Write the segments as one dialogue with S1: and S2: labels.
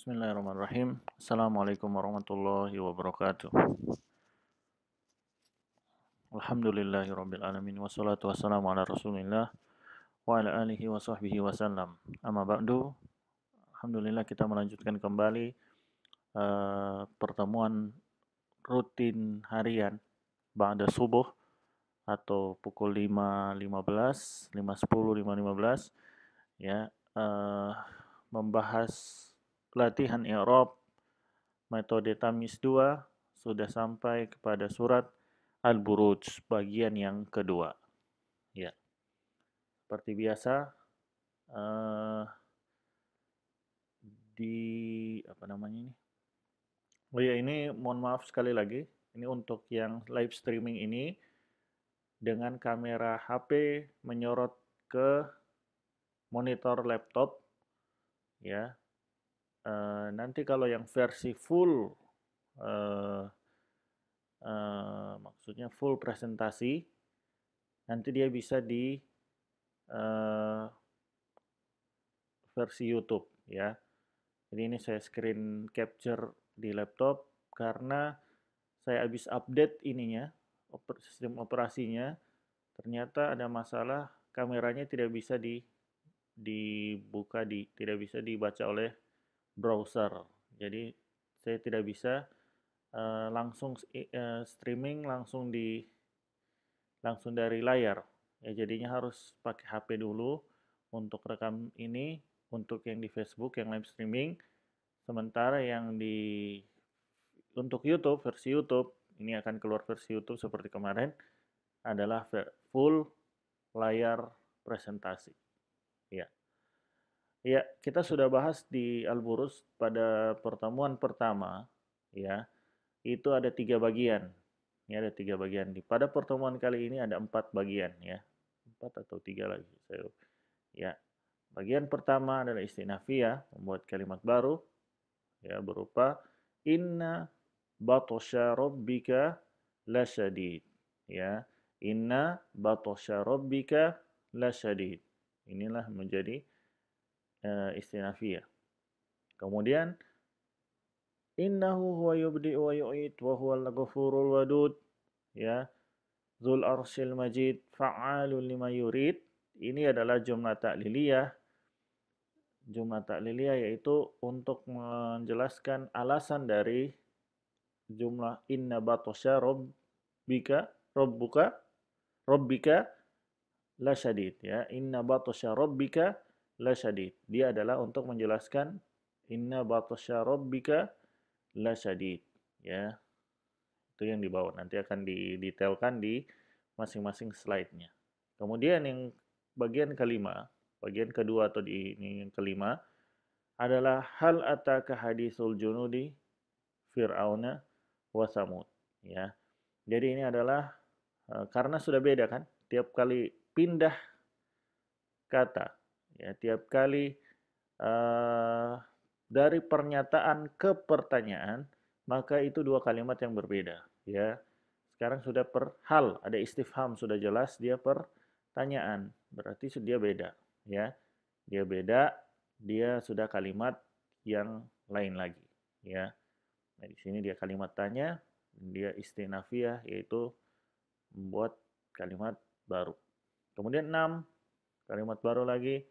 S1: Bismillahirrahmanirrahim. Assalamualaikum warahmatullahi wabarakatuh. Alhamdulillahirabbil alamin wassalatu wassalamu ala Rasulillah wa ala alihi wa sahbihi wasallam. Amma ba'du. Alhamdulillah kita melanjutkan kembali pertemuan rutin harian ba'da subuh atau pukul 5.15, 5.10, 5.15 ya, membahas latihan i'rab metode tamyiz 2 sudah sampai kepada surat Al-Buruj bagian yang kedua. Ya, seperti biasa di apa namanya ini? Oh ya, ini mohon maaf sekali lagi. Ini untuk yang live streaming ini dengan kamera HP menyorot ke monitor laptop ya. Nanti kalau yang versi full maksudnya full presentasi, nanti dia bisa di versi YouTube ya. Jadi ini saya screen capture di laptop karena saya habis update ininya, sistem operasinya, ternyata ada masalah kameranya tidak bisa dibuka, tidak bisa dibaca oleh browser. Jadi saya tidak bisa langsung streaming langsung dari layar. Ya, jadinya harus pakai HP dulu untuk rekam ini, untuk yang di Facebook yang live streaming. Sementara yang untuk YouTube, versi YouTube, ini akan keluar versi YouTube seperti kemarin, adalah full layar presentasi. Ya. Ya, kita sudah bahas di Al-Buruz pada pertemuan pertama, ya, itu ada 3 bagian. Ya, ada 3 bagian. Pada pertemuan kali ini ada 4 bagian, ya. 4 atau 3 lagi. Ya, bagian pertama adalah istinafiyah, membuat kalimat baru, ya, berupa inna batasya rabbika lasyadid, ya. Inna batasya rabbika lasyadid. Inilah menjadi istinafiyah. Kemudian innahu huwa yubdi'u wa yu'id wa huwal ghafurul wadud, ya. Dzul arsyil majid fa'alul lima yurid. Ini adalah jumlah ta'liliyah. Jumlah ta'liliyah yaitu untuk menjelaskan alasan dari jumlah inna batasya rabbika lasyadid, ya. Inna batasya rabbika lasyadid. Dia adalah untuk menjelaskan inna batasya rabbika lasyadid, ya. Itu yang dibawa, nanti akan didetailkan di masing-masing slide-nya. Kemudian yang bagian kelima, bagian kedua atau ini yang kelima adalah hal ataka hadisul junudi fir'auna wa samud, ya. Jadi ini adalah karena sudah beda kan, tiap kali pindah kata, ya, tiap kali dari pernyataan ke pertanyaan, maka itu 2 kalimat yang berbeda, ya. Sekarang sudah per hal, ada istifham sudah jelas, dia pertanyaan, berarti dia beda, ya. Dia beda, dia sudah kalimat yang lain lagi, ya. Nah, di sini dia kalimat tanya, dia istinafiyah, yaitu membuat kalimat baru. Kemudian 6, kalimat baru lagi,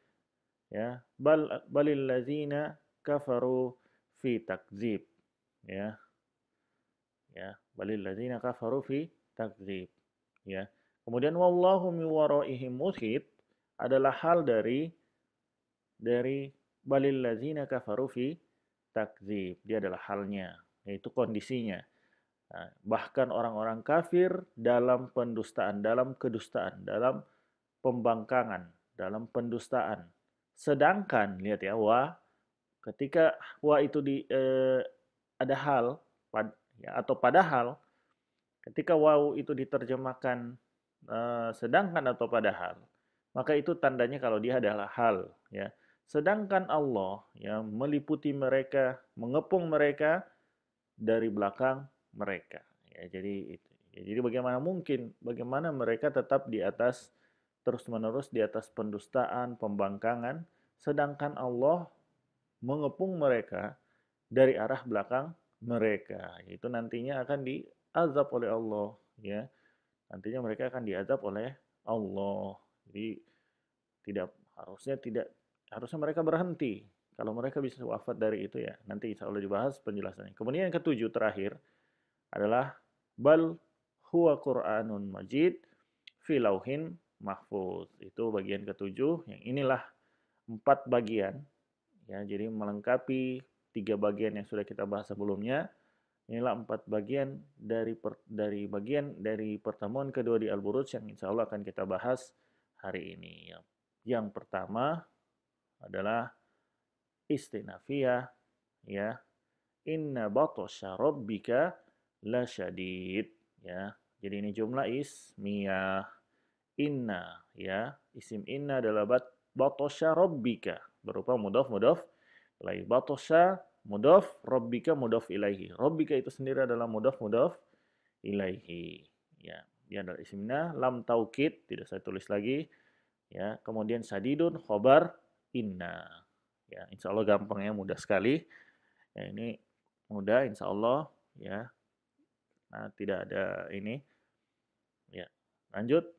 S1: ya. Balil ladzina kafaru fi takdzib, ya. Ya, balil ladzina kafaru fi takdzib, ya. Kemudian wallahu min waraihim muhit adalah hal dari balil ladzina kafaru fi takdzib. Dia adalah halnya, yaitu kondisinya. Nah, bahkan orang-orang kafir dalam pendustaan, dalam kedustaan, dalam pembangkangan, dalam pendustaan. Sedangkan lihat ya, ketika itu ada hal ya, atau padahal, ketika waw itu diterjemahkan sedangkan atau padahal, maka itu tandanya kalau dia adalah hal, ya. Sedangkan Allah, ya, meliputi mereka, mengepung mereka dari belakang mereka, ya. Jadi itu. Ya, jadi bagaimana mereka tetap di atas, terus-menerus di atas pendustaan, pembangkangan, sedangkan Allah mengepung mereka dari arah belakang mereka. Itu nantinya akan diazab oleh Allah, ya. Nantinya mereka akan diazab oleh Allah. Jadi tidak harusnya mereka berhenti. Kalau mereka bisa wafat dari itu ya, nanti insya Allah dibahas penjelasannya. Kemudian yang ketujuh terakhir adalah bal huwa Qur'anun Majid fi lauhin mahfuz. Itu bagian ketujuh. Yang inilah 4 bagian, ya. Jadi melengkapi 3 bagian yang sudah kita bahas sebelumnya. Inilah 4 bagian dari pertemuan kedua di Al-Buruj yang insya Allah akan kita bahas hari ini. Yang pertama adalah istinafiyah, ya. Inna batasya rabbika lasyadid, ya. Jadi ini jumlah ismiyah. Inna, ya. Isim inna adalah batasya rabbika berupa mudhaf mudhaf ilaih. Batasya mudhaf, rabbika mudhaf ilaihi. Rabbika itu sendiri adalah mudhaf mudhaf ilaihi, ya. Dia adalah isim inna, lam taukid, tidak saya tulis lagi, ya. Kemudian sadidun khobar inna, ya. Insya Allah gampang ya, mudah sekali, ya. Ini mudah insya Allah, ya. Nah, tidak ada ini, ya. Lanjut,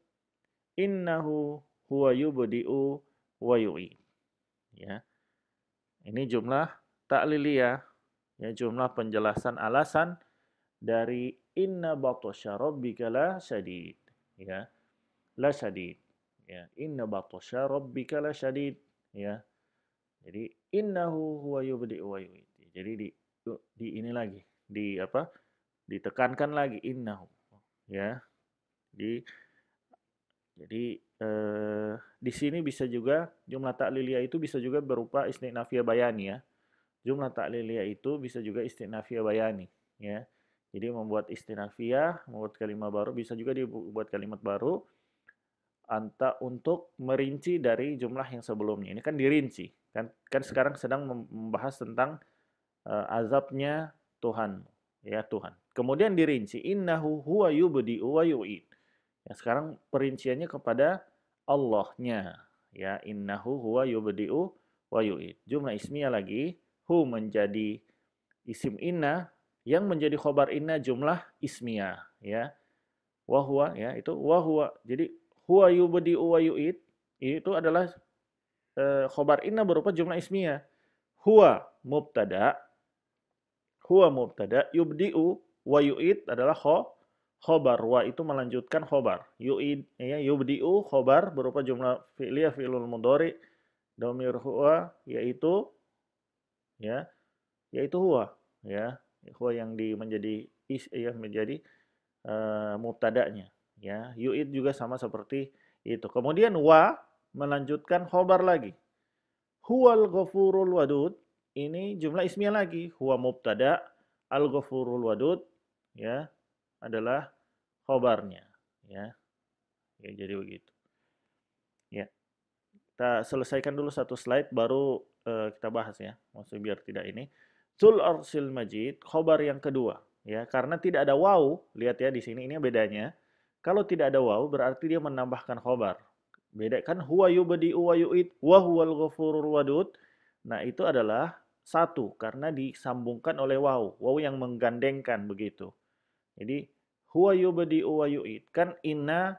S1: innahu huwa yubdi'u wa yu'id, ya. Ini jumlah ta'liliyah, ya, jumlah penjelasan alasan dari inna batasya rabbika la syadid, ya. La syadid, ya. Inna batasya rabbika la syadid, ya. Jadi innahu huwa yubdi'u wa yu'id. Jadi di ini lagi, di apa? Ditekankan lagi innahu, ya. Jadi di sini bisa juga jumlah ta'liliyah itu bisa juga berupa istinafiyah bayani, ya. Jumlah ta'liliyah itu bisa juga istinafiyah bayani, ya. Jadi membuat istinafiyah, membuat kalimat baru, bisa juga dibuat kalimat baru untuk merinci dari jumlah yang sebelumnya. Ini kan dirinci, kan sekarang sedang membahas tentang azabnya Tuhan, ya, Tuhan. Kemudian dirinci innahu huwa yubdi'u wa yu'id. Ya, sekarang perinciannya kepada Allahnya, ya. Innahu huwa yubdi'u wa yu'id. Jumlah ismiyah lagi, hu menjadi isim inna, yang menjadi khobar inna jumlah ismiyah, ya. Wahwa, ya, itu wahwa. Jadi huwa yubdi'u wa yu'id itu adalah khobar inna berupa jumlah ismiyah. Huwa mubtada, yubdi'u wa yu'id adalah khobar. Wa itu melanjutkan khobar. Yu'id, ya, yubdi'u khobar berupa jumlah fi'liyah fi'lul mudhari, dhamir huwa yaitu, ya, yaitu huwa, ya. Huwa yang menjadi mubtada'nya, ya. Yu'id juga sama seperti itu. Kemudian wa melanjutkan khobar lagi. Huwal ghafurul wadud, ini jumlah ismiyah lagi. Huwa mubtada, al ghafurul wadud, ya, adalah khobarnya, ya. Ya, jadi begitu. Ya. Kita selesaikan dulu satu slide baru kita bahas, ya. Maksudnya biar tidak ini. Tul arsil majid, khobar yang kedua, ya. Karena tidak ada waw, lihat ya di sini ini bedanya. Kalau tidak ada waw berarti dia menambahkan khobar. Beda kan, huwa yubdi'u wa yu'id wa huwal ghafurur wadud. Nah, itu adalah satu karena disambungkan oleh waw, waw yang menggandengkan begitu. Jadi huwa yubdi'u wa yu'id kan inna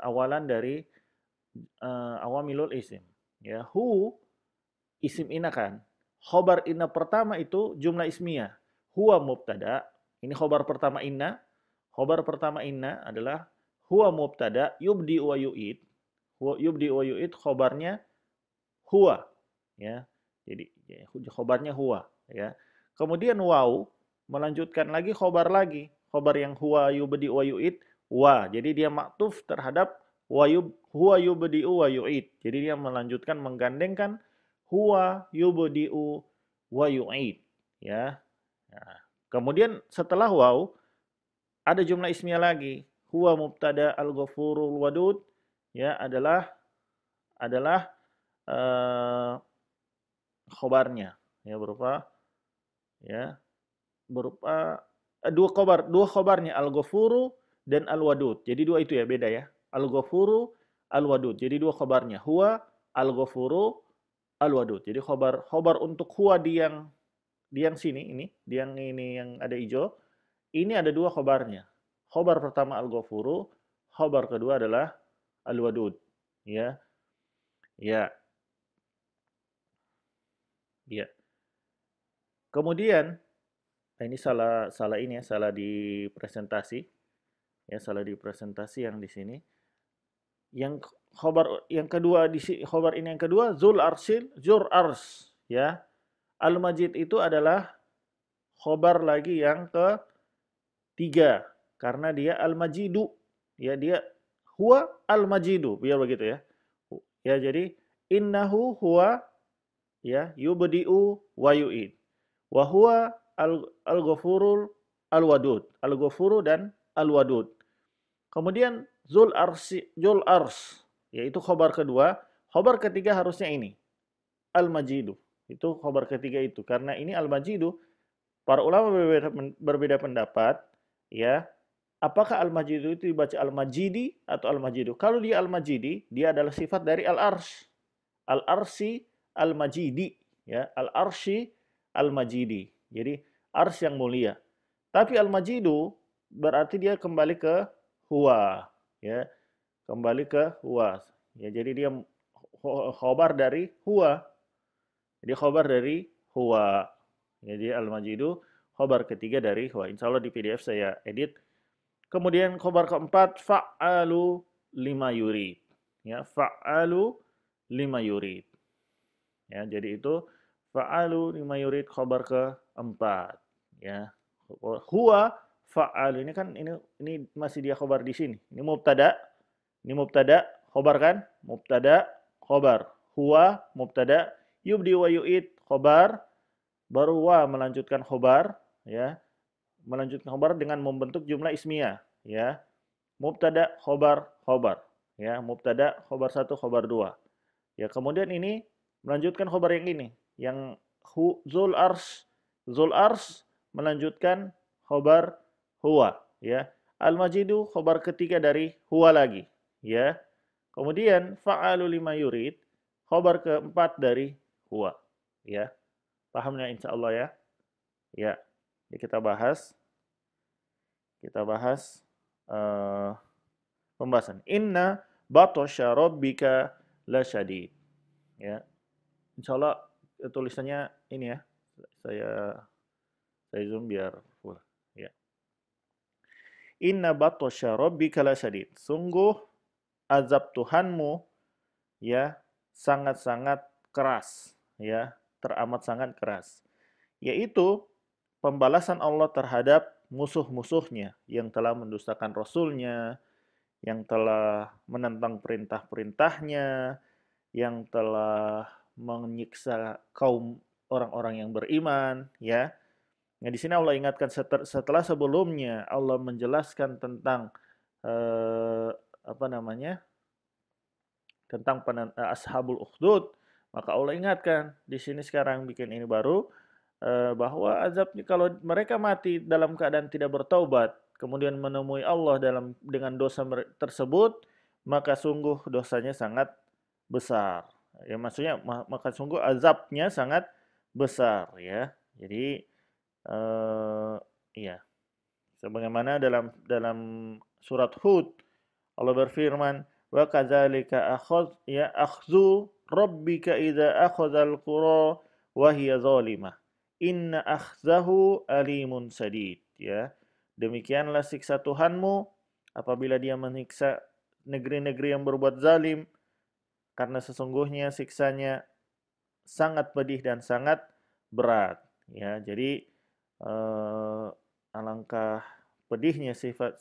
S1: awalan dari awamilul isim, ya. Hu isim inna kan. Khobar inna pertama itu jumlah ismiyah. Huwa mubtada, ini khobar pertama inna. Khobar pertama inna adalah huwa mubtada yubdi wa yu'id. Yubdi wa yu'id khobarnya huwa, ya. Jadi khobarnya huwa, ya. Kemudian waw melanjutkan lagi khobar lagi. Khobar yang huwa yubdi wa yu'id wa. Jadi dia maktuf terhadap huwa yubdi wa yu'id. Jadi dia melanjutkan menggandengkan huwa yubdi'u wa yu'id, ya. Nah, kemudian setelah waw ada jumlah ismiyah lagi. Huwa mubtada al-ghafurul wadud, ya, adalah khobarnya, ya, berupa dua khobarnya al-ghafuru dan al-wadud. Jadi dua itu ya, beda ya. Al-ghafuru, al-wadud. Jadi dua khobarnya. Huwa al-ghafuru Al-Wadud. Jadi khobar untuk huwa di yang sini ini, di yang ini yang ada hijau, ini ada dua khobarnya. Khobar pertama Al-Ghafuru, khobar kedua adalah Al-Wadud. Ya, ya, ya. Kemudian, nah ini salah salah ini ya, salah di presentasi. Ya, salah di presentasi yang di sini. Yang khobar yang kedua khobar ini yang kedua Zul Arsil, Zur Ars, ya. Al-Majid itu adalah khobar lagi yang ketiga karena dia Al-Majidu. Ya, dia huwa Al-Majidu, biar begitu ya. Ya, jadi innahu huwa ya yubdi'u wa yu'id. Wa huwa al-ghafurul al-wadud. Al-ghafuru dan al-wadud. Kemudian Zul Ars, yaitu khobar kedua. Khobar ketiga harusnya ini, Al-Majidu. Itu khobar ketiga itu. Karena ini Al-Majidu, para ulama berbeda pendapat, ya. Apakah Al-Majidu itu dibaca Al-Majidi atau Al-Majidu? Kalau dia Al-Majidi, dia adalah sifat dari Al-Arsh. Al-Arsi Al-Majidi, ya. Al-Arshi Al-Majidi. Jadi ars yang mulia. Tapi Al-Majidu berarti dia kembali ke huwa, ya, kembali ke huwa, ya, jadi dia khobar dari huwa, jadi khobar dari huwa, jadi al-majidu khobar ketiga dari huwa. Insya Allah di PDF saya edit. Kemudian khobar keempat fa'alu lima yurid, ya, fa'alu lima yurid, ya, jadi itu fa'alu lima yurid khobar keempat, ya. Huwa fa'al ini kan ini masih dia khobar di sini. Ini mubtada. Ini mubtada, khobar kan? Mubtada, khobar. Huwa mubtada, yubdi wa yu'id khobar, baru wa melanjutkan khobar, ya. Melanjutkan khobar dengan membentuk jumlah ismiyah, ya. Mubtada, khobar, khobar. Ya, mubtada, khobar 1, khobar 2. Ya, kemudian ini melanjutkan khobar yang ini, yang Zul Ars melanjutkan khobar huwa, ya. Al-Majidu khobar ketiga dari huwa lagi, ya. Kemudian fa'alu lima yurid khobar keempat dari huwa, ya. Pahamnya insyaallah ya. Ya. Jadi kita bahas pembahasan. Inna batasya rabbika lasyadid. Ya. Insyaallah tulisannya ini ya. Saya zoom biar full, ya. Inna batasya rabbika lasyadid. Sungguh azab Tuhanmu, ya, sangat-sangat keras, ya, teramat sangat keras. Yaitu pembalasan Allah terhadap musuh-musuhnya yang telah mendustakan Rasulnya, yang telah menentang perintah-perintahnya, yang telah menyiksa kaum orang-orang yang beriman, ya. Nah, di sini Allah ingatkan setelah sebelumnya Allah menjelaskan tentang apa namanya? Tentang ashabul ukhdud, maka Allah ingatkan di sini sekarang bikin ini baru bahwa azabnya kalau mereka mati dalam keadaan tidak bertaubat, kemudian menemui Allah dengan dosa tersebut, maka sungguh dosanya sangat besar. Ya, maksudnya maka sungguh azabnya sangat besar, ya. Jadi iya. Sebagaimana dalam surat Hud Allah berfirman, "Wa kadzalika akhzu rabbika idza akhadzal qura wa hiya zalimah. Inna akhzahu alimun sadid." Ya. Demikianlah siksa Tuhanmu apabila dia menyiksa negeri-negeri yang berbuat zalim, karena sesungguhnya siksanya sangat pedih dan sangat berat. Ya, jadi alangkah pedihnya sifat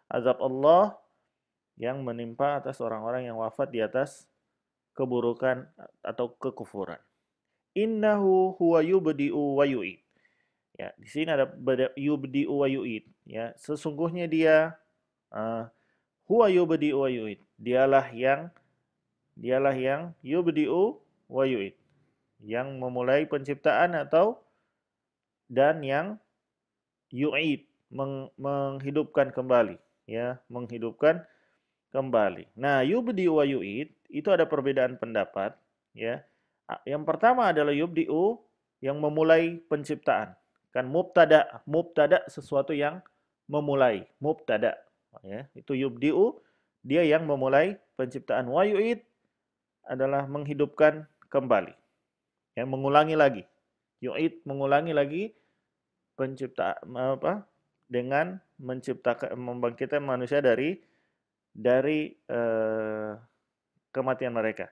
S1: azab Allah yang menimpa atas orang-orang yang wafat di atas keburukan atau kekufuran. Innahu huwa yubdi'u wa yu'id. Ya, di sini ada yubdi'u wa yu'id, ya. Sesungguhnya dia huwa yubdi'u wa yu'id. Dialah yang yubdi'u wa yu'id. Yang memulai penciptaan dan yang yu'id, menghidupkan kembali, ya, menghidupkan kembali. Nah, yubdi wa yu'id itu ada perbedaan pendapat, ya. Yang pertama adalah yubdi'u, yang memulai penciptaan. Kan mubtada, mubtada sesuatu yang memulai, mubtada. Ya, itu yubdi'u, dia yang memulai penciptaan. Wa yu'id adalah menghidupkan kembali. Ya, mengulangi lagi. Yu'id mengulangi lagi penciptaan dengan menciptakan, membangkitkan manusia dari kematian mereka.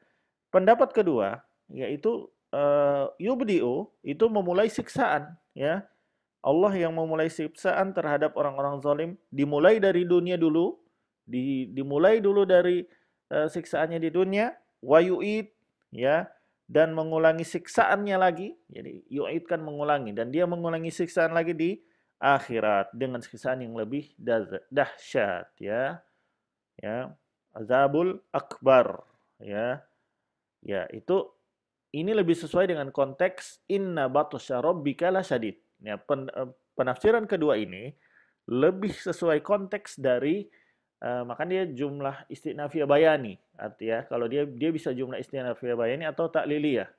S1: Pendapat kedua yaitu yubdi'u itu memulai siksaan, ya. Allah yang memulai siksaan terhadap orang-orang zalim dimulai dari dunia dulu, dimulai dulu dari siksaannya di dunia, wa yu'id, ya, dan mengulangi siksaannya lagi. Jadi yu'id kan mengulangi, dan dia mengulangi siksaan lagi di akhirat dengan siksaan yang lebih dahsyat, ya. Ya, azabul akbar, ya. Ya, itu ini lebih sesuai dengan konteks inna batsya rabbika lasyadid. Ya, penafsiran kedua ini lebih sesuai konteks dari makanya dia jumlah istinafiyah bayani. Artinya kalau dia bisa jumlah istinafiyah bayani atau takliliyah.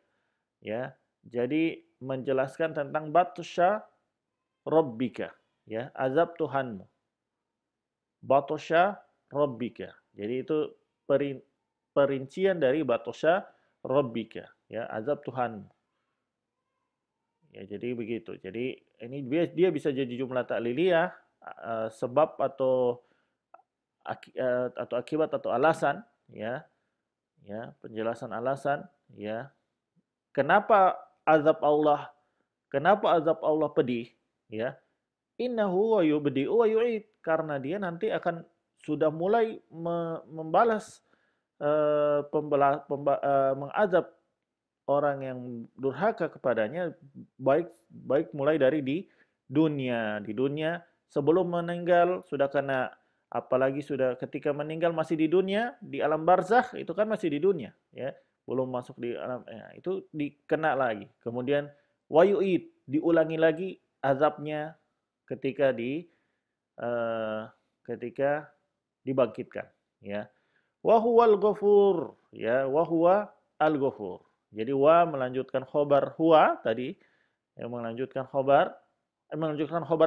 S1: Ya. Jadi menjelaskan tentang batsya rabbika, ya, azab Tuhanmu. Batsya rabbika. Jadi itu perincian dari batsya rabbika, ya, azab Tuhan. Ya, jadi begitu. Jadi ini dia bisa jadi jumlah takliliyah, sebab atau akibat atau alasan, ya. Ya, penjelasan alasan, ya. Kenapa azab Allah pedih, ya? Innahu wa yubdi'u wa yu'id, karena dia nanti akan sudah mulai membalas mengazab orang yang durhaka kepadanya, baik mulai dari di dunia sebelum meninggal sudah kena, apalagi sudah ketika meninggal masih di dunia, di alam barzakh itu kan masih di dunia, ya, belum masuk di alam, ya, itu dikena lagi. Kemudian wayu'id, diulangi lagi azabnya ketika ketika dibangkitkan, ya. Wa huwal ghafur, ya, wa huwa al-ghafur. Jadi wa melanjutkan khobar huwa tadi, yang melanjutkan khobar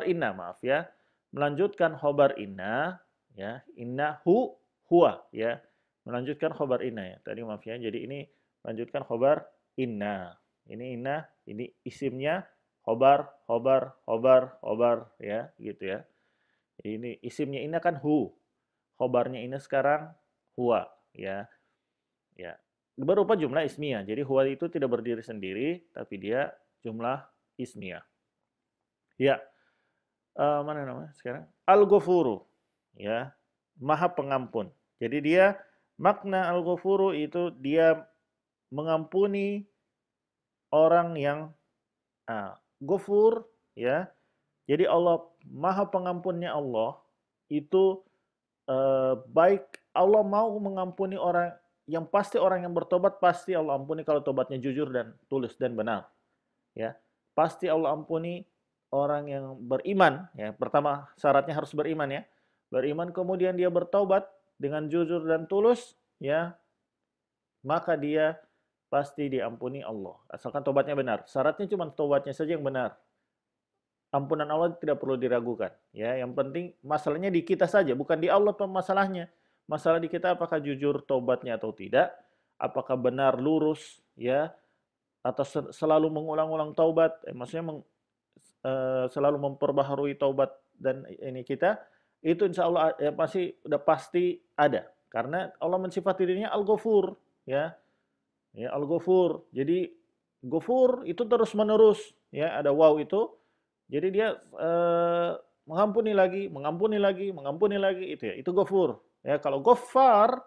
S1: inna, maaf ya. Melanjutkan khobar inna, ya, inna huwa, ya. Melanjutkan khobar inna, ya. Tadi maaf ya. Jadi ini melanjutkan khobar inna. Ini inna, ini isimnya khobar, ya, gitu ya. Ini isimnya inna kan hu. Khobarnya inna sekarang huwa, ya. Ya. Berupa jumlah ismiyah. Jadi huwa itu tidak berdiri sendiri, tapi dia jumlah ismiyah. Ya. Mana namanya sekarang? Al-Ghafuru, ya. Maha pengampun. Jadi dia makna Al-Ghafuru itu dia mengampuni orang yang Ghafur, ya. Jadi Allah, maha pengampunnya Allah itu baik, Allah mau mengampuni orang yang pasti, orang yang bertobat pasti Allah ampuni kalau tobatnya jujur dan tulus dan benar. Ya, pasti Allah ampuni orang yang beriman, ya. Pertama syaratnya harus beriman, ya. Beriman kemudian dia bertobat dengan jujur dan tulus, ya. Maka dia pasti diampuni Allah. Asalkan tobatnya benar. Syaratnya cuma tobatnya saja yang benar. Ampunan Allah tidak perlu diragukan, ya. Yang penting masalahnya di kita saja, bukan di Allah masalahnya. Masalah di kita apakah jujur tobatnya atau tidak, apakah benar lurus, ya, atau selalu mengulang-ulang taubat, maksudnya selalu memperbaharui taubat, dan ini kita itu insya Allah ya pasti ada, karena Allah mensifati dirinya Al-Ghafur, ya, ya, Al-Ghafur. Jadi Ghafur itu terus menerus, ya, ada waw itu. Jadi dia mengampuni lagi, itu ya, itu Ghafur. Ya, kalau Ghaffar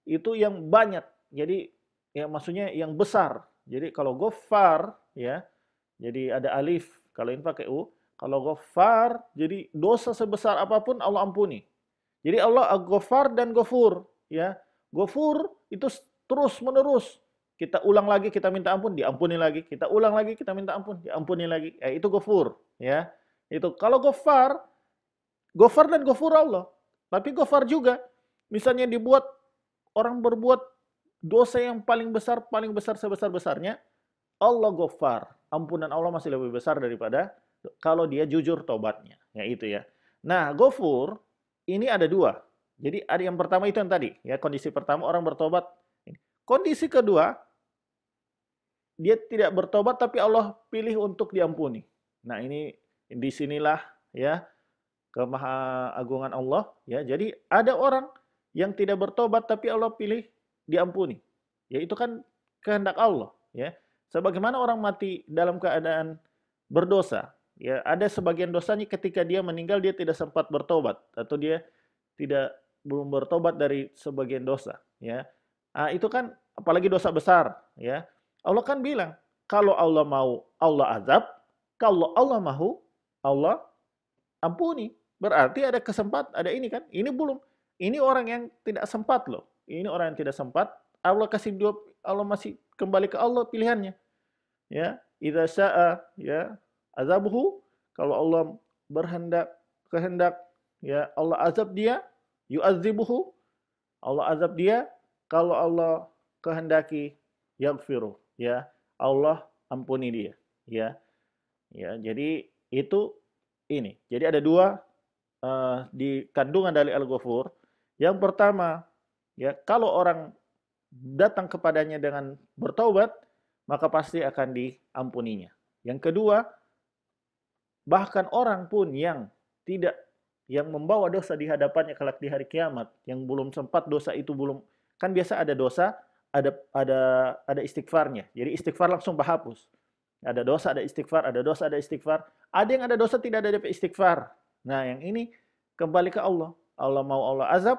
S1: itu yang banyak. Jadi ya maksudnya yang besar. Jadi kalau Ghaffar, ya, jadi ada alif, kalau ini pakai u. Kalau Ghaffar, jadi dosa sebesar apapun Allah ampuni. Jadi Allah Ghaffar dan Ghafur, ya. Ghafur itu terus menerus. Kita ulang lagi, kita minta ampun, diampuni lagi. Kita ulang lagi, kita minta ampun, diampuni lagi. Itu Ghafur, ya. Itu kalau Ghaffar dan Ghafur Allah. Tapi Ghafar juga, misalnya orang berbuat dosa yang paling besar sebesar-besarnya, Allah Ghaffar. Ampunan Allah masih lebih besar daripada kalau dia jujur tobatnya. Ya itu ya. Nah, Ghafur ini ada dua. Jadi ada yang pertama itu yang tadi, ya kondisi pertama orang bertobat. Kondisi kedua, dia tidak bertobat tapi Allah pilih untuk diampuni. Nah, ini disinilah ya kemahagungan Allah ya. Jadi ada orang yang tidak bertobat tapi Allah pilih diampuni. Ya itu kan kehendak Allah ya. Sebagaimana orang mati dalam keadaan berdosa, ya ada sebagian dosanya ketika dia meninggal dia tidak sempat bertobat atau dia tidak belum bertobat dari sebagian dosa ya. Ah, itu kan apalagi dosa besar ya. Allah kan bilang kalau Allah mau Allah azab, kalau Allah mau Allah ampuni. Berarti ada kesempatan, ada ini kan. Ini belum. Ini orang yang tidak sempat loh. Ini orang yang tidak sempat. Allah kasih dua, Allah masih kembali ke Allah pilihannya. Ya, idza syaa ya azabuhu, kalau Allah kehendak ya Allah azab dia, yu'adzibuhu, Allah azab dia, kalau Allah kehendaki yaghfiru, ya Allah ampuni dia, ya. Ya, jadi itu ini. Jadi ada dua di kandungan dari Al-Ghafur. Yang pertama, ya kalau orang datang kepadanya dengan bertaubat, maka pasti akan diampuninya. Yang kedua, bahkan orang pun yang tidak yang membawa dosa di hadapannya kelak di hari kiamat, yang belum sempat dosa itu belum, kan biasa ada dosa, ada istighfarnya. Jadi istighfar langsung berhapus. Ada dosa, ada istighfar, ada dosa, ada istighfar. Ada yang ada dosa tidak ada istighfar. Nah, yang ini kembali ke Allah. Allah mau Allah azab,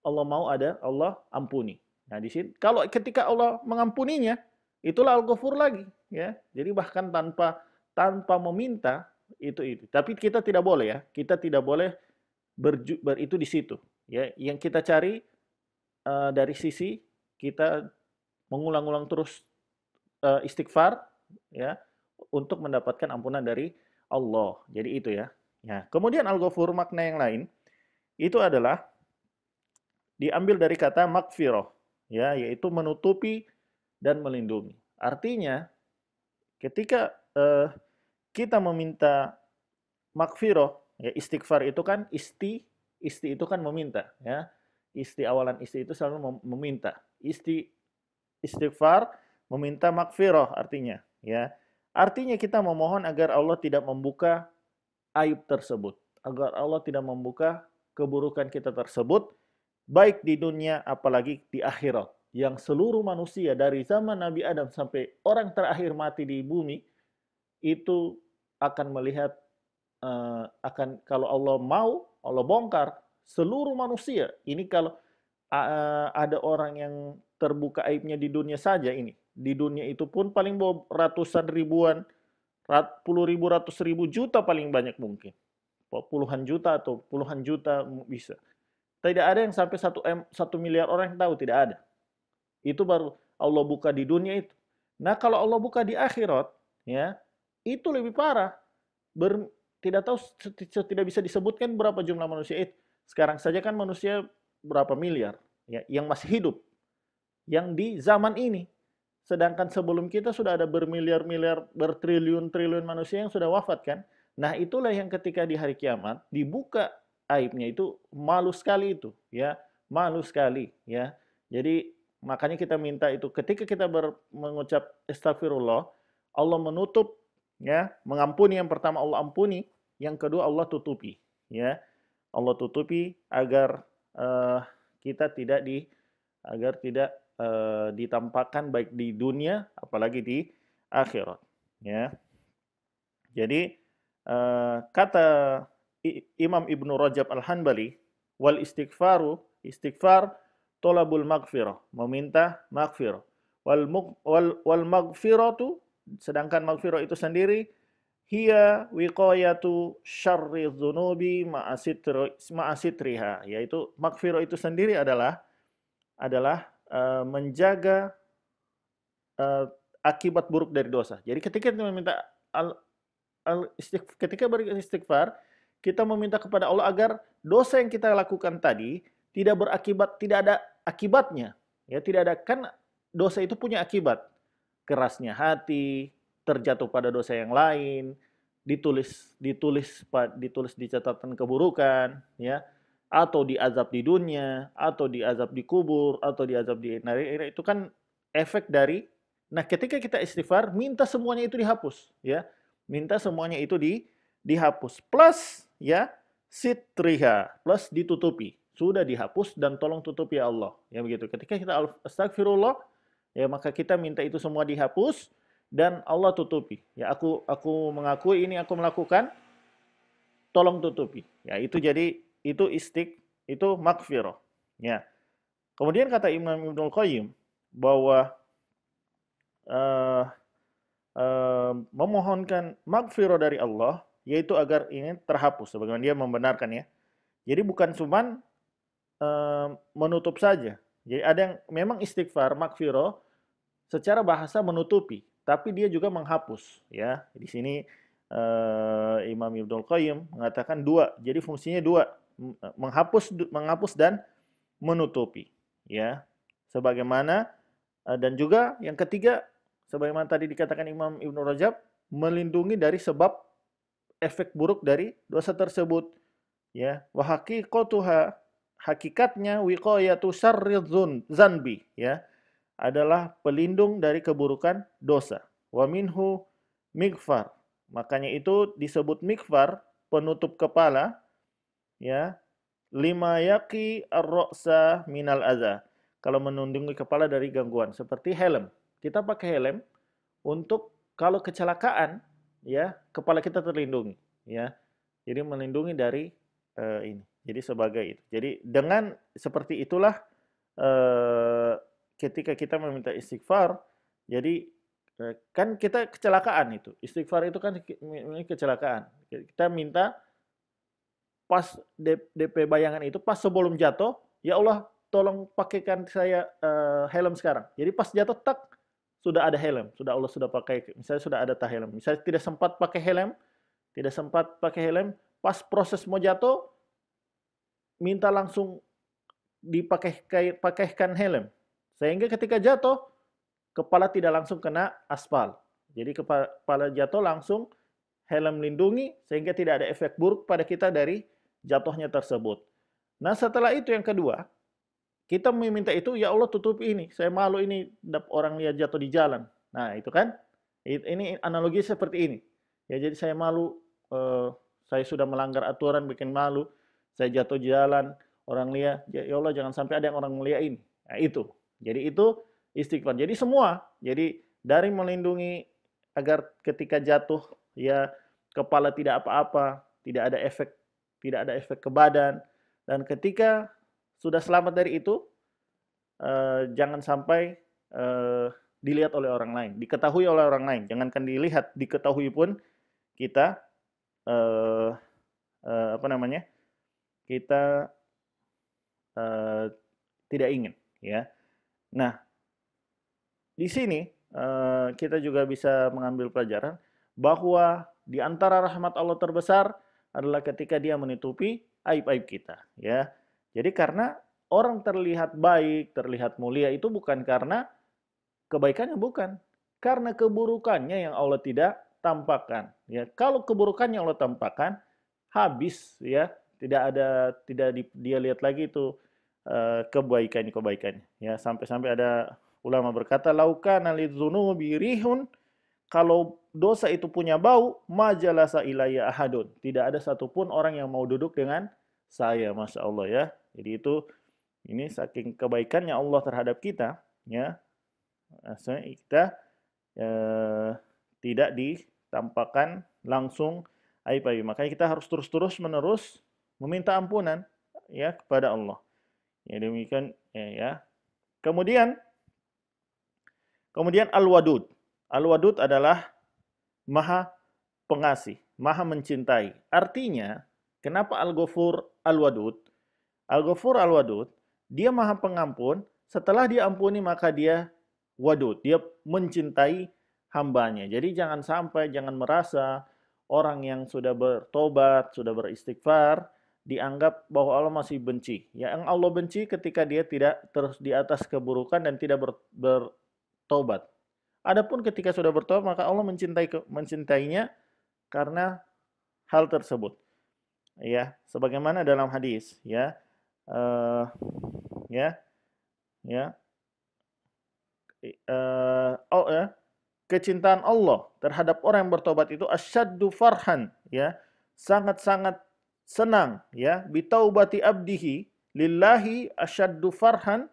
S1: Allah mau ada Allah ampuni. Nah, di sini kalau ketika Allah mengampuninya, itulah Al-Ghafur lagi, ya. Jadi bahkan tanpa meminta itu. Tapi kita tidak boleh ya. Kita tidak boleh itu di situ, ya. Yang kita cari dari sisi kita mengulang-ulang terus istighfar, ya, untuk mendapatkan ampunan dari Allah. Jadi itu ya. Nah, kemudian Al-Ghafur makna yang lain itu adalah diambil dari kata maghfirah, ya, yaitu menutupi dan melindungi. Artinya ketika kita meminta maghfirah, ya istighfar itu kan isti itu kan meminta, ya. Awalan isti itu selalu meminta. Istighfar meminta maghfirah artinya, ya. Artinya kita memohon agar Allah tidak membuka aib tersebut, agar Allah tidak membuka keburukan kita tersebut, baik di dunia apalagi di akhirat. Yang seluruh manusia dari zaman Nabi Adam sampai orang terakhir mati di bumi itu akan melihat kalau Allah mau Allah bongkar seluruh manusia. Ini kalau ada orang yang terbuka aibnya di dunia saja ini. Di dunia itu pun paling ratusan ribuan, puluh ribu, ratus ribu, juta paling banyak mungkin. Puluhan juta atau puluhan juta bisa. Tidak ada yang sampai 1 miliar orang yang tahu, tidak ada. Itu baru Allah buka di dunia itu. Nah, kalau Allah buka di akhirat, ya, itu lebih parah. Tidak tahu, tidak bisa disebutkan berapa jumlah manusia itu. Sekarang saja kan manusia berapa miliar, ya, yang masih hidup. Yang di zaman ini. Sedangkan sebelum kita sudah ada bermiliar-miliar, bertriliun-triliun manusia yang sudah wafat kan. Nah, itulah yang ketika di hari kiamat dibuka aibnya itu malu sekali itu, ya. Malu sekali, ya. Jadi makanya kita minta itu ketika kita mengucap astagfirullah, Allah menutup, ya, mengampuni. Yang pertama Allah ampuni, yang kedua Allah tutupi, ya. Allah tutupi agar kita tidak ditampakkan baik di dunia apalagi di akhirat, ya. Jadi kata Imam Ibnu Rajab Al-Hanbali, wal istighfar tolabul maghfirah, meminta maghfirah. Wal maghfiratu, sedangkan maghfirah itu sendiri hiya wiqayatu syarri dzunubi ma'asitriha, yaitu maghfirah itu sendiri adalah menjaga akibat buruk dari dosa. Jadi ketika kita meminta ketika beristighfar, kita meminta kepada Allah agar dosa yang kita lakukan tadi tidak ada akibatnya. Ya, tidak ada, kan dosa itu punya akibat. kerasnya hati, terjatuh pada dosa yang lain, ditulis di catatan keburukan, ya, atau diazab di dunia, atau diazab di kubur, atau diazab di neraka, itu kan efek dari. Nah, ketika kita istighfar, minta semuanya itu dihapus, ya, minta semuanya itu dihapus, plus ya sitriha, plus ditutupi, sudah dihapus dan tolong tutupi ya Allah, ya begitu. Ketika kita astagfirullah, ya maka kita minta itu semua dihapus dan Allah tutupi. Ya aku mengakui ini aku melakukan, tolong tutupi. Ya itu jadi itu makfirah. Ya. Kemudian kata Imam Ibnul Qayyim bahwa uh, memohonkan makfirah dari Allah yaitu agar ini terhapus sebagaimana dia membenarkan, ya. Jadi bukan cuman menutup saja. Jadi ada yang memang istighfar makfirah secara bahasa menutupi, tapi dia juga menghapus, ya. Di sini Imam Ibnul Qayyim mengatakan dua. Jadi fungsinya dua, menghapus dan menutupi, ya. Sebagaimana dan juga yang ketiga, sebagaimana tadi dikatakan Imam Ibnu Rajab, melindungi dari sebab efek buruk dari dosa tersebut, ya. Wa haqiqatuha, hakikatnya wiqayatu syarridz zanbi, ya, adalah pelindung dari keburukan dosa. Wa minhu mikfar. Makanya itu disebut mikfar, penutup kepala, ya. Lima yaqi ar-ra'sa minal adza. Kalau melindungi kepala dari gangguan, seperti helm. Kita pakai helm untuk kalau kecelakaan, ya, kepala kita terlindungi, ya. Jadi melindungi dari ini. Jadi sebagai itu. Jadi dengan seperti itulah ketika kita meminta istighfar, jadi kan kita kecelakaan itu. Istighfar itu kan kecelakaan. Kita minta pas DP bayangan itu, pas sebelum jatuh, ya Allah tolong pakaikan saya helm sekarang. Jadi pas jatuh tak sudah ada helm, Allah sudah pakai, misalnya sudah ada helm. Misalnya tidak sempat pakai helm, pas proses mau jatuh minta langsung pakaikan helm. Sehingga ketika jatuh kepala tidak langsung kena aspal. Jadi kepala jatuh langsung helm lindungi sehingga tidak ada efek buruk pada kita dari jatuhnya tersebut. Nah, setelah itu yang kedua, kita meminta itu, ya Allah tutupi ini, saya malu ini orang lihat jatuh di jalan. Nah, itu kan, ini analogi seperti ini. Ya, jadi saya malu, saya sudah melanggar aturan, bikin malu, saya jatuh di jalan, orang lihat, ya Allah jangan sampai ada yang orang melihat ini. Nah, itu. Jadi itu istighfar. Jadi semua, jadi dari melindungi agar ketika jatuh, ya kepala tidak apa-apa, tidak ada efek ke badan, dan ketika sudah selamat dari itu, jangan sampai dilihat oleh orang lain, diketahui oleh orang lain. Jangankan dilihat, diketahui pun kita kita tidak ingin, ya. Nah, di sini kita juga bisa mengambil pelajaran bahwa di antara rahmat Allah terbesar adalah ketika Dia menutupi aib-aib kita, ya. Jadi karena orang terlihat baik, terlihat mulia itu bukan karena kebaikannya, bukan. Karena keburukannya yang Allah tidak tampakkan, ya. Kalau keburukannya Allah tampakkan, habis, ya. Dia lihat lagi itu kebaikannya, ya. Sampai-sampai ada ulama berkata, laukana lidzunubi rihun, kalau dosa itu punya bau, majalasa ilayya ahadun. Tidak ada satupun orang yang mau duduk dengan saya, Masya Allah, ya. Jadi itu, ini saking kebaikannya Allah terhadap kita, ya. Kita tidak ditampakkan langsung aib-aib. Makanya kita harus terus menerus meminta ampunan, ya, kepada Allah. Ya demikian, ya. Kemudian Al-Wadud. Al-Wadud adalah Maha Pengasih, Maha Mencintai. Artinya, kenapa Al-Ghafur Al-Wadud? Al-Ghafur Al-Wadud, Dia Maha Pengampun, setelah dia ampuni maka Dia Wadud, Dia mencintai hambanya. Jadi jangan merasa orang yang sudah bertobat, sudah beristighfar, dianggap bahwa Allah masih benci. Ya, yang Allah benci ketika dia tidak terus di atas keburukan dan tidak bertobat. Adapun ketika sudah bertobat, maka Allah mencintainya karena hal tersebut. Ya, sebagaimana dalam hadis, ya. eh, ya, ya. Kecintaan Allah terhadap orang yang bertobat itu asyaddu farhan, ya, sangat-sangat senang, ya, bitaubati abdihi lillahi asyaddu farhan,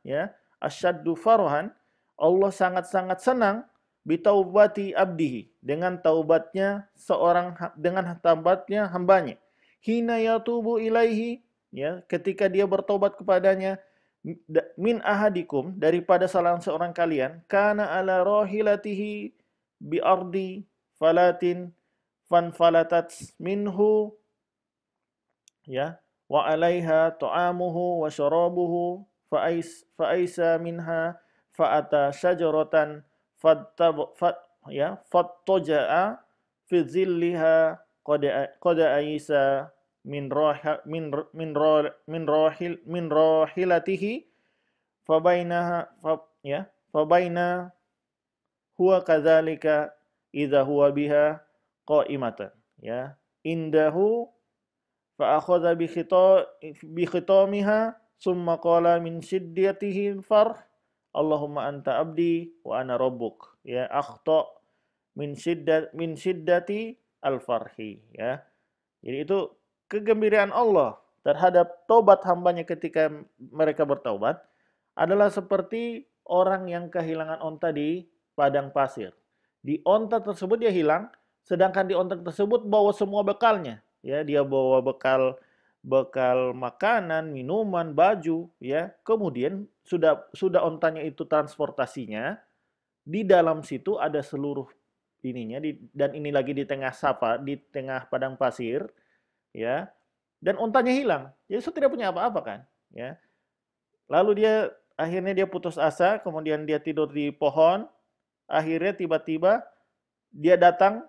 S1: ya, asyaddu farhan, Allah sangat-sangat senang bitaubati abdihi, dengan taubatnya dengan taubatnya hambanya, hina yatubu ilaihi, ya, ketika dia bertobat kepadanya, min ahadikum, daripada salah seorang kalian, kana ala rahilatihi bi ardi falatin fanfalatat minhu, ya, wa alaiha ta'amuhu wa syarabuhu fa'aisa minha fa'ata syajaratan fattaja'a fi zilliha qad aisa min rahilatihi fabaina huwa kadzalika idza huwa biha qa'imatan, ya, indahu fa akhadha bi khitamiha summa qala min shiddatihi farh Allahumma anta abdi wa ana rabbuk, ya, akhta min shiddati al-farhi, ya. Jadi itu kegembiraan Allah terhadap taubat hambanya ketika mereka bertaubat adalah seperti orang yang kehilangan onta di padang pasir. Di onta tersebut dia hilang, sedangkan di onta tersebut bawa semua bekalnya. Ya, dia bawa bekal makanan, minuman, baju, ya. Kemudian sudah ontanya itu transportasinya, di dalam situ ada seluruh ininya, dan ini lagi di tengah padang pasir, ya, dan ontanya hilang. Jadi dia tidak punya apa-apa kan, ya. Lalu akhirnya dia putus asa, kemudian dia tidur di pohon. Akhirnya tiba-tiba dia datang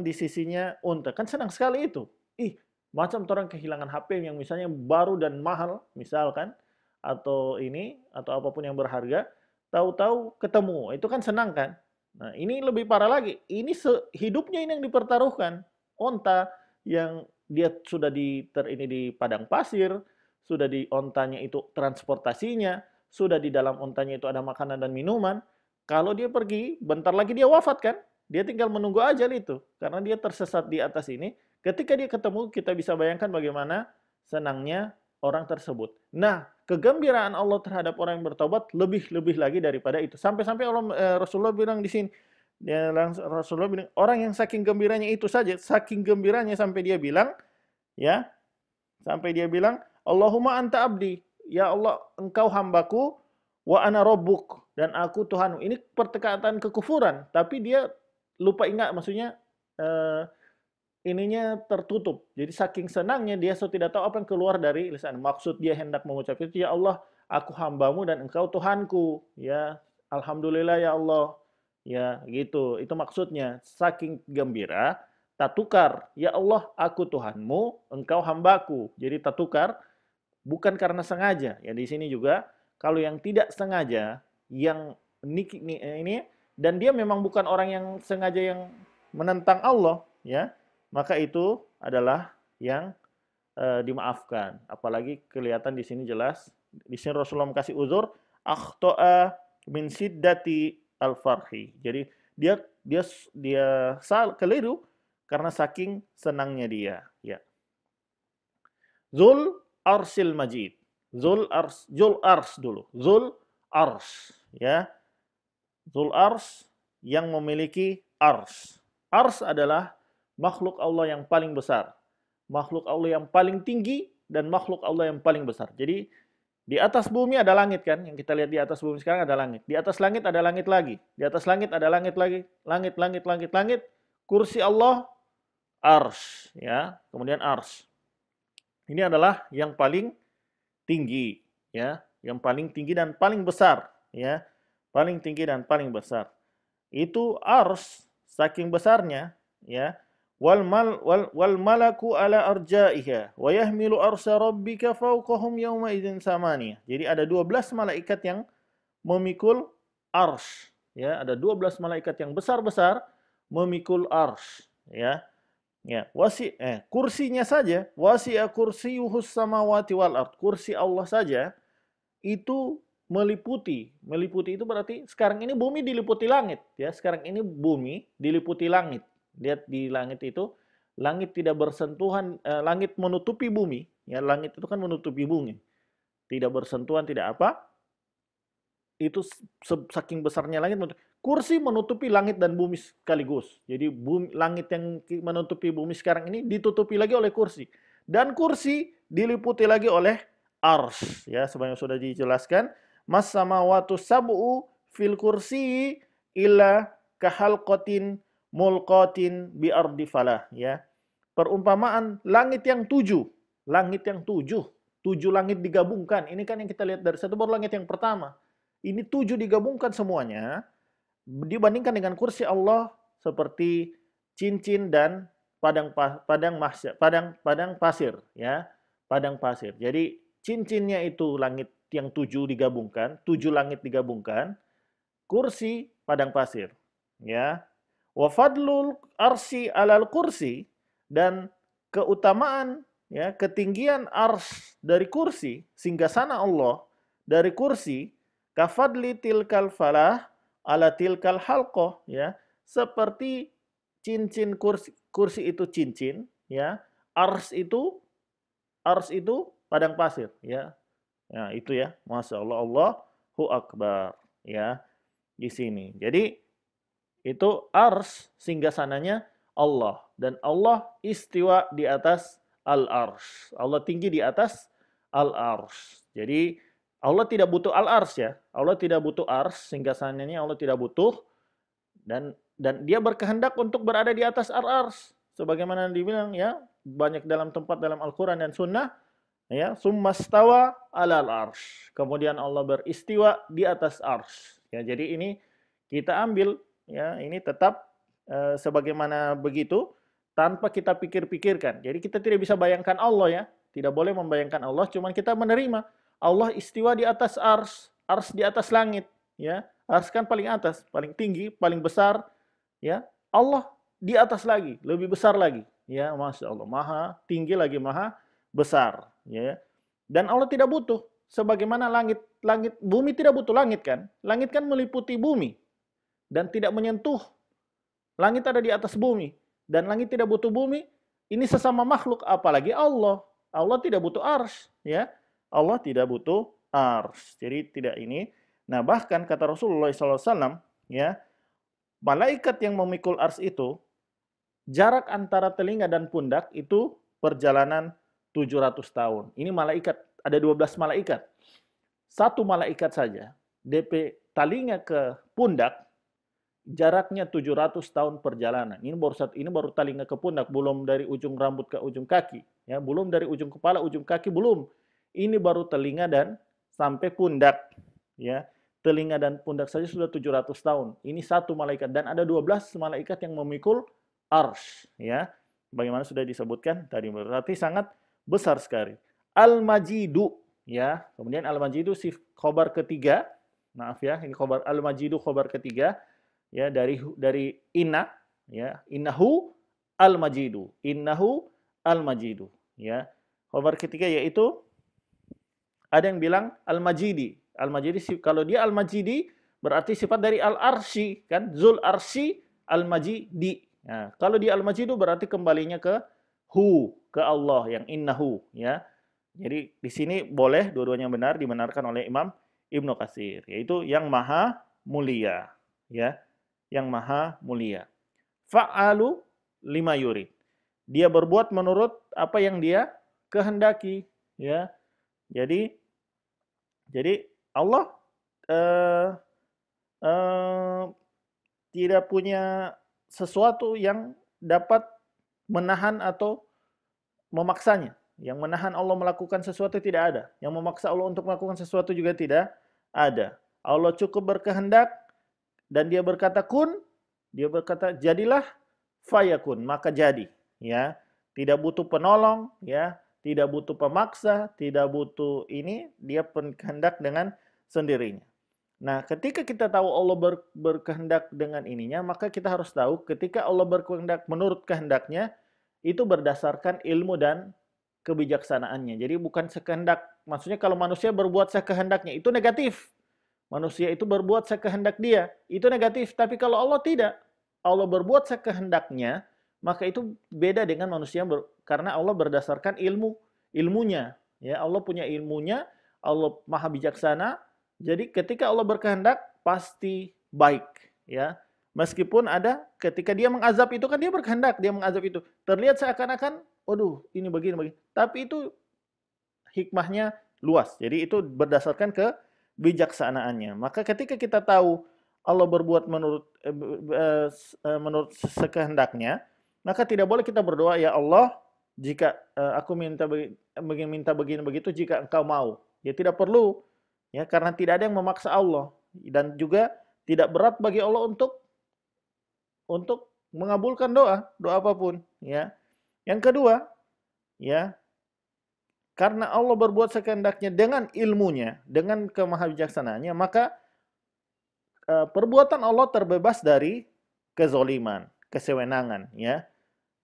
S1: di sisinya unta. Kan senang sekali itu. Macam orang kehilangan HP yang misalnya baru dan mahal, misalkan, atau apapun yang berharga, tahu-tahu ketemu. Itu kan senang kan? Nah, ini lebih parah lagi. Ini hidupnya ini yang dipertaruhkan. Onta yang dia sudah di padang pasir, sudah di ontanya itu transportasinya, sudah di dalam ontanya itu ada makanan dan minuman. Kalau dia pergi, bentar lagi dia wafat kan? Dia tinggal menunggu ajal itu. Karena dia tersesat di atas ini. Ketika dia ketemu, kita bisa bayangkan bagaimana senangnya orang tersebut. Nah, kegembiraan Allah terhadap orang yang bertobat lebih lagi daripada itu. Sampai-sampai Rasulullah bilang di sini, Rasulullah bilang, orang yang saking gembiranya itu saja, saking gembiranya sampai dia bilang, ya, Allahumma anta abdi, ya Allah, engkau hambaku, wa ana rabbuk, dan aku Tuhanmu. Ini perkataan kekufuran, tapi dia lupa ingat, maksudnya ininya tertutup. Jadi saking senangnya dia tidak tahu apa yang keluar dari lisan. Maksud dia hendak mengucap itu, ya Allah, aku hambamu dan engkau Tuhanku. Ya, alhamdulillah ya Allah. Ya, gitu. Itu maksudnya. Saking gembira, tak tukar. Ya Allah, aku Tuhanmu, engkau hambaku. Jadi tak tukar, bukan karena sengaja. Ya, di sini juga, kalau yang tidak sengaja, yang ini, dan dia memang bukan orang yang sengaja yang menentang Allah, ya, maka itu adalah yang dimaafkan. Apalagi kelihatan di sini jelas, di sini Rasulullah kasih uzur, akhta'a min siddati al-farhi. Jadi dia keliru karena saking senangnya dia, ya. Zul arsil majid. Zul ars dulu. Zul ars, ya. Zul ars yang memiliki ars. Ars adalah makhluk Allah yang paling besar, makhluk Allah yang paling tinggi, dan makhluk Allah yang paling besar. Jadi di atas bumi ada langit kan, yang kita lihat di atas bumi sekarang ada langit. Di atas langit ada langit lagi. Di atas langit ada langit lagi. Langit. Kursi Allah ars, ya. Kemudian ars. Ini adalah yang paling tinggi, ya, yang paling tinggi dan paling besar, ya. Paling tinggi dan paling besar. Itu ars saking besarnya, ya. Wal malaku ala arja'iha wa yahmilu arsa rabbika fawqahum yawma idzin samaniya. Jadi ada 12 malaikat yang memikul arsy, ya, ada 12 malaikat yang besar-besar memikul arsy, ya. Ya, kursinya saja, wasi'a kursiyuhus samawati wal ard. Kursi Allah saja itu meliputi itu berarti sekarang ini bumi diliputi langit, ya. Sekarang ini bumi diliputi langit. Lihat di langit itu, langit tidak bersentuhan, langit menutupi bumi, ya. Langit itu kan menutupi bumi. Tidak bersentuhan, tidak apa? Itu saking besarnya langit, kursi menutupi langit dan bumi sekaligus. Jadi langit yang menutupi bumi sekarang ini ditutupi lagi oleh kursi. Dan kursi diliputi lagi oleh ars. Ya, sebanyak sudah dijelaskan. Mas samawatu sab'u fil kursi illa kahalqatin mulqatin bi ardi falah. Ya. Perumpamaan langit yang 7. Langit yang 7. 7 langit digabungkan. Ini kan yang kita lihat dari satu baru langit yang pertama. Ini 7 digabungkan semuanya, dibandingkan dengan kursi Allah seperti cincin dan padang pasir, ya, padang pasir. Jadi cincinnya itu langit yang 7 digabungkan, 7 langit digabungkan, kursi padang pasir, ya. Wa fadlul arsy alal kursi, dan keutamaan, ya, ketinggian ars dari kursi, singgasana Allah dari kursi, kafadli tilkal falah ala tilkal halqah, ya, seperti cincin kursi itu cincin, ya, ars itu padang pasir, ya. Nah, itu ya, Masya Allah, Allahu Akbar, ya, di sini. Jadi itu ars singgasananya Allah, dan Allah istiwa di atas al-ars. Allah tinggi di atas al-ars. Jadi Allah tidak butuh al-ars, ya. Allah tidak butuh ars, singgasananya Allah tidak butuh, dan dia berkehendak untuk berada di atas al-ars. Sebagaimana dibilang, ya, banyak dalam tempat dalam Al-Qur'an dan Sunnah, ya, summastawa alal ars. Kemudian Allah beristiwa di atas ars. Ya, jadi ini kita ambil, ya, ini tetap sebagaimana begitu tanpa kita pikir-pikirkan. Jadi kita tidak bisa bayangkan Allah, ya. Tidak boleh membayangkan Allah, cuman kita menerima Allah istiwa di atas ars, ars di atas langit, ya. Ars kan paling atas, paling tinggi, paling besar, ya. Allah di atas lagi, lebih besar lagi, ya. Masya Allah, maha tinggi lagi maha besar, ya. Dan Allah tidak butuh, sebagaimana bumi tidak butuh langit, kan. Langit kan meliputi bumi dan tidak menyentuh. Langit ada di atas bumi dan langit tidak butuh bumi. Ini sesama makhluk, apalagi Allah. Allah tidak butuh ars, ya. Allah tidak butuh ars. Jadi tidak ini. Nah, bahkan kata Rasulullah SAW, ya, malaikat yang memikul ars itu, jarak antara telinga dan pundak itu perjalanan 700 tahun. Ini malaikat, ada 12 malaikat. Satu malaikat saja, DP telinga ke pundak, jaraknya 700 tahun perjalanan. Ini baru telinga ke pundak, belum dari ujung rambut ke ujung kaki, ya, belum dari ujung kepala ujung kaki, belum. Ini baru telinga dan sampai pundak, ya. Telinga dan pundak saja sudah 700 tahun. Ini satu malaikat, dan ada 12 malaikat yang memikul ars, ya. Bagaimana sudah disebutkan tadi, berarti sangat besar sekali. Al-Majidu, ya. Kemudian Al-Majidu si khobar ketiga. Maaf, ya, ini khobar Al-Majidu khobar ketiga, ya, dari inna, ya. Innahu al-Majidu. Innahu al-Majidu, ya. Khobar ketiga yaitu ada yang bilang al-Majidi. Al-Majidi, kalau dia al-Majidi berarti sifat dari al-Arsy, kan? Zul Arsy al-Majidi. Nah, kalau dia al-Majidu berarti kembalinya ke ke Allah, yang innahu, ya. Jadi di sini boleh dua-duanya benar, dibenarkan oleh Imam Ibnu Katsir, yaitu yang maha mulia, ya. Yang maha mulia. Fa'alu lima yurid. Dia berbuat menurut apa yang dia kehendaki, ya. Jadi Allah tidak punya sesuatu yang dapat menahan atau memaksanya. Yang menahan Allah melakukan sesuatu tidak ada. Yang memaksa Allah untuk melakukan sesuatu juga tidak ada. Allah cukup berkehendak dan dia berkata kun, dia berkata jadilah, fayakun, maka jadi, ya. Tidak butuh penolong, ya. Tidak butuh pemaksa, tidak butuh ini, dia berkehendak dengan sendirinya. Nah, ketika kita tahu Allah berkehendak dengan ininya, maka kita harus tahu ketika Allah berkehendak menurut kehendaknya, itu berdasarkan ilmu dan kebijaksanaannya. Jadi bukan sekehendak, maksudnya kalau manusia berbuat sekehendaknya, itu negatif. Manusia itu berbuat sekehendak dia, itu negatif. Tapi kalau Allah tidak, Allah berbuat sekehendaknya, maka itu beda dengan manusia karena Allah berdasarkan ilmunya. Ya, Allah punya ilmunya, Allah maha bijaksana. Jadi ketika Allah berkehendak pasti baik, ya. Meskipun ada ketika dia mengazab itu kan dia berkehendak, dia mengazab itu. Terlihat seakan-akan, waduh, ini begini. Tapi itu hikmahnya luas. Jadi itu berdasarkan kebijaksanaannya. Maka ketika kita tahu Allah berbuat menurut sekehendaknya, maka tidak boleh kita berdoa, ya Allah, jika aku minta begini begitu jika engkau mau. Ya tidak perlu, ya, karena tidak ada yang memaksa Allah, dan juga tidak berat bagi Allah untuk mengabulkan doa apapun, ya. Yang kedua, ya, karena Allah berbuat sekehendaknya dengan ilmunya, dengan kemahabijaksanaannya, maka perbuatan Allah terbebas dari kezoliman, kesewenangan, ya.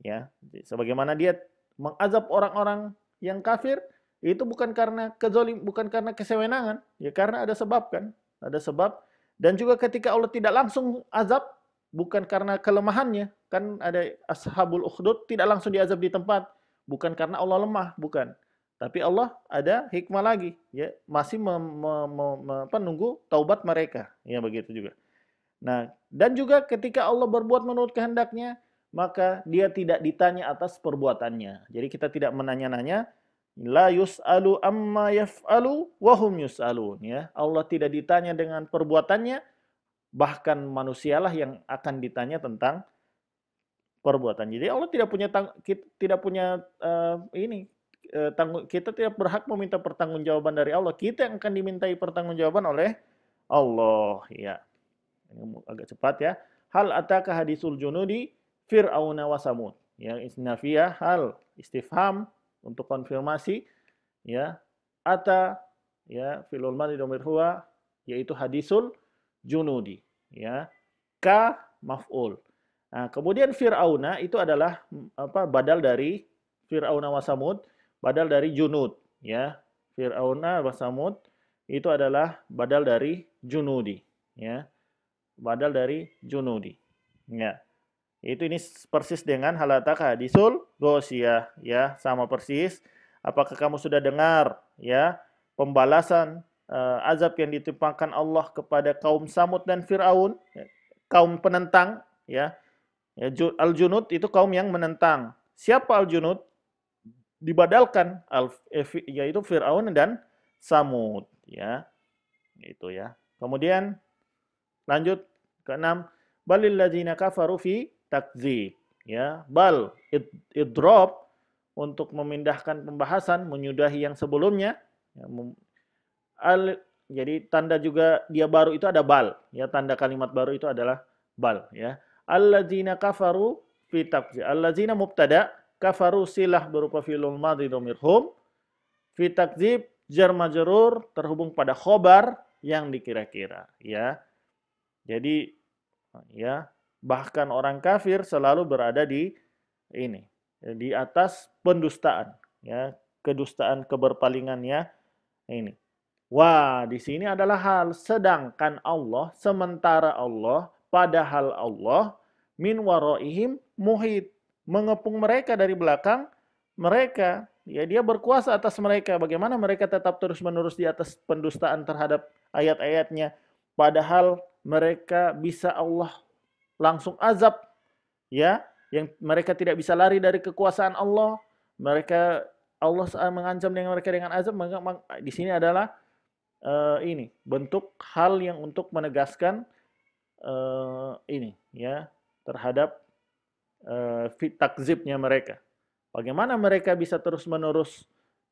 S1: Ya, sebagaimana dia mengazab orang-orang yang kafir, itu bukan karena bukan karena kesewenangan, ya, karena ada sebab kan, ada sebab. Dan juga ketika Allah tidak langsung azab, bukan karena kelemahannya, kan ada ashabul ukhdud tidak langsung diazab di tempat, bukan karena Allah lemah, bukan. Tapi Allah ada hikmah lagi, ya, masih menunggu taubat mereka, ya, begitu juga. Nah, dan juga ketika Allah berbuat menurut kehendaknya, maka dia tidak ditanya atas perbuatannya. Jadi kita tidak menanya-nanya, la yus'alu amma yaf'alu wa hum yus'alun, ya. Allah tidak ditanya dengan perbuatannya, bahkan manusialah yang akan ditanya tentang perbuatan. Jadi Allah tidak punya kita tidak berhak meminta pertanggungjawaban dari Allah. Kita yang akan dimintai pertanggungjawaban oleh Allah, ya. Ini agak cepat, ya. Hal ataka hadisul junudi Fir'auna wa Samud. Ya, isnafiyah hal istifham untuk konfirmasi, ya. Ata, ya, filul madi dhamir huwa, yaitu hadisul junudi, ya. Ka maf'ul. Nah, kemudian Fir'auna itu adalah badal dari Fir'auna wa Samud, badal dari junud, ya. Fir'auna wa Samud itu adalah badal dari junudi, ya. Badal dari junudi. Ya. Itu ini persis dengan halataka hadisul ghasyiyah, ya, sama persis. Apakah kamu sudah dengar, ya, pembalasan azab yang ditimpakan Allah kepada kaum Samud dan Firaun, ya, kaum penentang, ya. Ya, al-junud itu kaum yang menentang. Siapa al-junud? Dibadalkan yaitu Firaun dan Samud, ya. Itu, ya. Kemudian lanjut keenam, balil ladzina kafaru fi takdzib, ya. Bal idrob untuk memindahkan pembahasan, menyudahi yang sebelumnya, ya. Jadi tanda juga dia baru itu ada bal, ya, tanda kalimat baru itu adalah bal, ya. Alladzina kafaru fi takdzib. Alladzina mubtada, kafaru silah berupa fi'il madhi dhamir hum, fi takdzib jar majrur terhubung pada khobar yang dikira-kira, ya. Jadi, ya, bahkan orang kafir selalu berada di atas pendustaan, ya, kedustaan, keberpalingannya ini. Wah, di sini adalah hal, sedangkan Allah, sementara Allah, padahal Allah min waraihim muhit, mengepung mereka dari belakang mereka, ya, dia berkuasa atas mereka. Bagaimana mereka tetap terus-menerus di atas pendustaan terhadap ayat-ayatnya, padahal mereka bisa Allah langsung azab, ya, yang mereka tidak bisa lari dari kekuasaan Allah. Allah mengancam dengan mereka dengan azab. Maka di sini adalah ini bentuk hal yang untuk menegaskan ya, terhadap takzibnya mereka. Bagaimana mereka bisa terus-menerus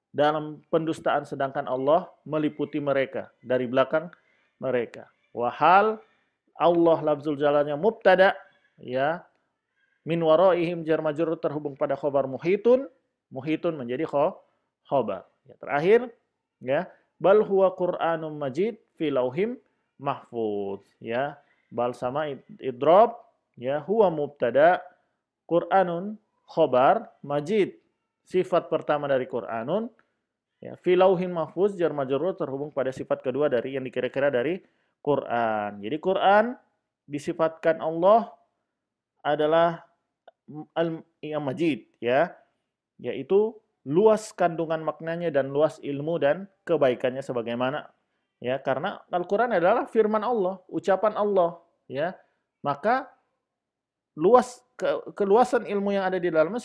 S1: dalam pendustaan sedangkan Allah meliputi mereka dari belakang mereka. Wahal Allah lafzul jalannya mubtada, ya, min waraihim jar majrur terhubung pada khobar muhitun menjadi khobar. Ya, terakhir, ya, bal huwa Qur'anum majid fi lauhim mahfuz, ya. Bal sama idrob, ya, huwa mubtada, Qur'anun khobar, majid sifat pertama dari Qur'anun, ya, fi lauhin mahfuz jar majrur terhubung pada sifat kedua dari yang dikira-kira dari Quran. Jadi Quran disifatkan Allah adalah yang majid, ya, yaitu luas kandungan maknanya dan luas ilmu dan kebaikannya sebagaimana, ya, karena Al-Qur'an adalah firman Allah, ucapan Allah, ya. Maka keluasan ilmu yang ada di dalamnya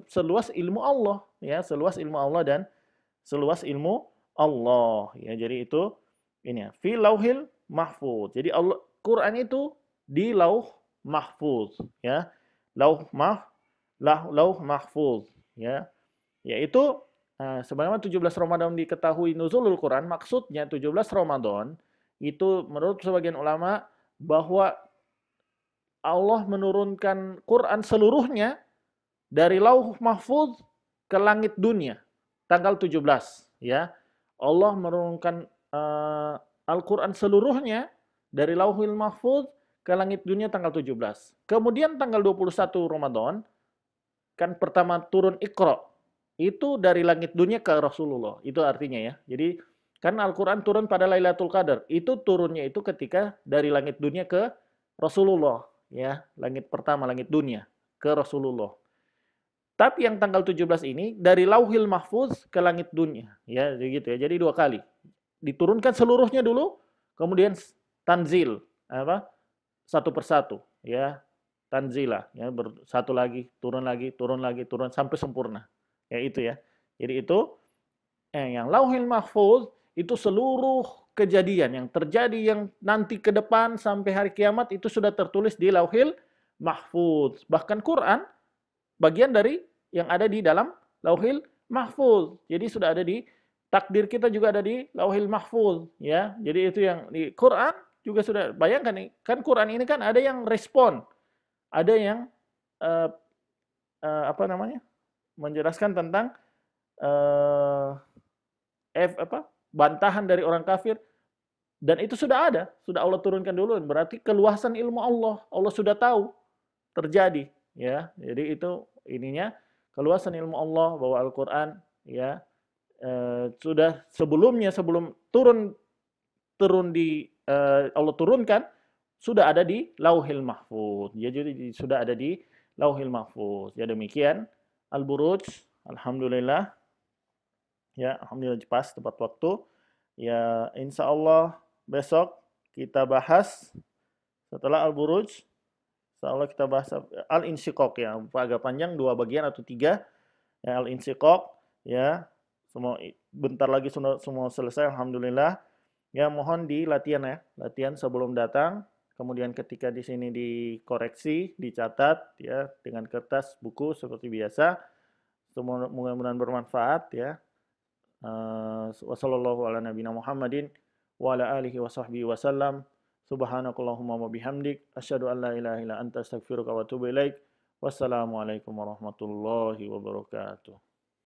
S1: seluas ilmu Allah, ya, seluas ilmu Allah dan seluas ilmu Allah, ya. Jadi itu ini ya, fi lauhil mahfuz. Jadi Allah Quran itu di lauh mahfuz, ya. Lauh lauh mahfuz, ya. Yaitu sebagaimana 17 Ramadan diketahui nuzulul Quran, maksudnya 17 Ramadan itu menurut sebagian ulama bahwa Allah menurunkan Quran seluruhnya dari lauh mahfuz ke langit dunia tanggal 17, ya. Allah menurunkan Al-Quran seluruhnya dari lauhul mahfuz ke langit dunia tanggal 17. Kemudian tanggal 21 Ramadan kan pertama turun Iqra. Itu dari langit dunia ke Rasulullah. Itu artinya, ya. Jadi kan Al-Quran turun pada Lailatul Qadar. Itu turunnya itu ketika dari langit dunia ke Rasulullah, ya. Langit pertama, langit dunia ke Rasulullah. Tapi yang tanggal 17 ini dari Lauhil Mahfuz ke langit dunia, ya, gitu ya. Jadi 2 kali. Diturunkan seluruhnya dulu, kemudian tanzil, apa? Satu persatu, ya. Tanzilah, ya, satu lagi, turun lagi, turun lagi, turun sampai sempurna. Ya itu, ya. Jadi itu yang Lauhil Mahfuz itu seluruh kejadian yang terjadi yang nanti ke depan sampai hari kiamat itu sudah tertulis di Lauhil Mahfuz. Bahkan Quran bagian dari yang ada di dalam Lauhil Mahfuz. Jadi sudah ada di takdir kita juga ada di Lauhil Mahfuz, ya. Jadi itu yang di Quran juga sudah, bayangkan nih, kan Quran ini kan ada yang respon, ada yang apa namanya? Menjelaskan tentang bantahan dari orang kafir, dan itu sudah ada, sudah Allah turunkan dulu, berarti keluasan ilmu Allah, Allah sudah tahu terjadi, ya. Jadi itu ininya keluasan ilmu Allah bahwa Al-Qur'an, ya, sudah sebelumnya, sebelum turun di Allah turunkan, sudah ada di Lauhil Mahfuz. Ya, jadi sudah ada di Lauhil Mahfuz. Ya, demikian Al-Buruj. Alhamdulillah. Ya, alhamdulillah pas tepat waktu. Ya, insya Allah besok kita bahas setelah Al-Buruj. Insya Allah kita bahas Al-Insyiqaq, ya, agak panjang, 2 bagian atau 3. Ya, Al-Insyiqaq, ya. Semua bentar lagi semua selesai, alhamdulillah. Ya, mohon latihan, ya. Latihan sebelum datang. Kemudian ketika di sini dikoreksi, dicatat, ya, dengan kertas, buku seperti biasa. Semua mudah-mudahan bermanfaat, ya. Wassallallahu ala nabiyina Muhammadin wa ala alihi wa sahbihi wasallam. Subhanakallahumma wa bihamdik asyhadu an la ilaha illa anta astaghfiruka wa atubu ilaik. Wassalamualaikum warahmatullahi wabarakatuh.